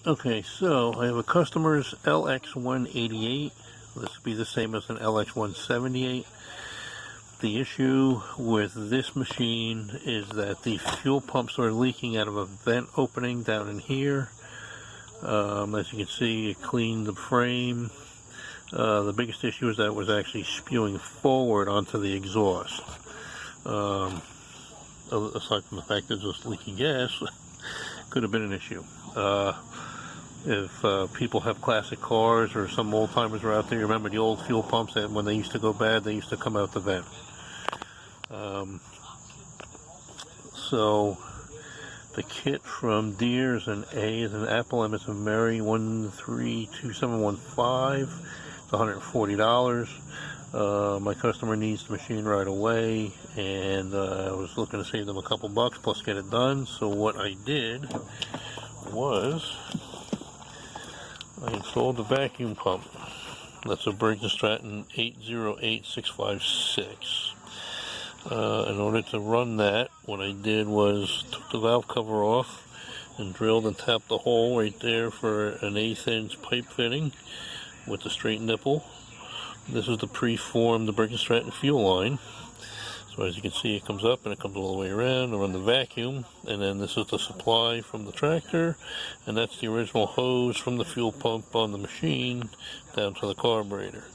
Okay, so I have a customer's LX188. This would be the same as an LX178. The issue with this machine is that the fuel pumps are leaking out of a vent opening down in here. As you can see, it cleaned the frame. The biggest issue is that it was actually spewing forward onto the exhaust. Aside from the fact that it was leaking gas, could have been an issue. If people have classic cars or some old timers are out there, you remember the old fuel pumps that when they used to go bad, they used to come out the vent. So the kit from Deere is an A is an Apple, M is a Mary, 132715. It's $140. My customer needs the machine right away, and I was looking to save them a couple bucks plus get it done. So what I did was I installed the vacuum pump. That's a Briggs & Stratton 808656. In order to run that, what I did was took the valve cover off and drilled and tapped the hole right there for an 1/8 inch pipe fitting with the straight nipple. This is the preformed Briggs & Stratton fuel line. So as you can see, it comes up and it comes all the way around to run the vacuum, and then this is the supply from the tractor, and that's the original hose from the fuel pump on the machine down to the carburetor.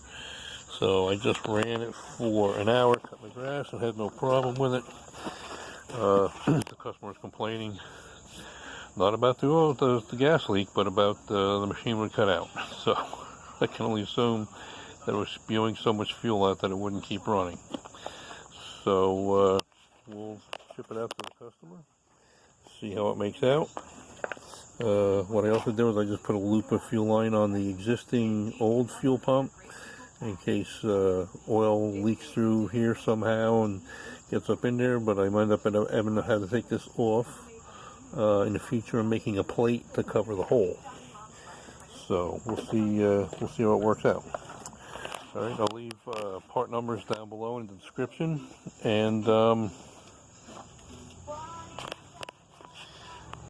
So I just ran it for an hour, cut my grass, and had no problem with it. The customer was complaining not about the gas leak, but about the machine would cut out. So I can only assume that it was spewing so much fuel out that it wouldn't keep running. So we'll ship it out to the customer, see how it makes out. What I also did was I just put a loop of fuel line on the existing old fuel pump in case oil leaks through here somehow and gets up in there, but I might end up having to have to take this off in the future and making a plate to cover the hole. So we'll see how it works out. All right, I'll leave part numbers down below in the description, and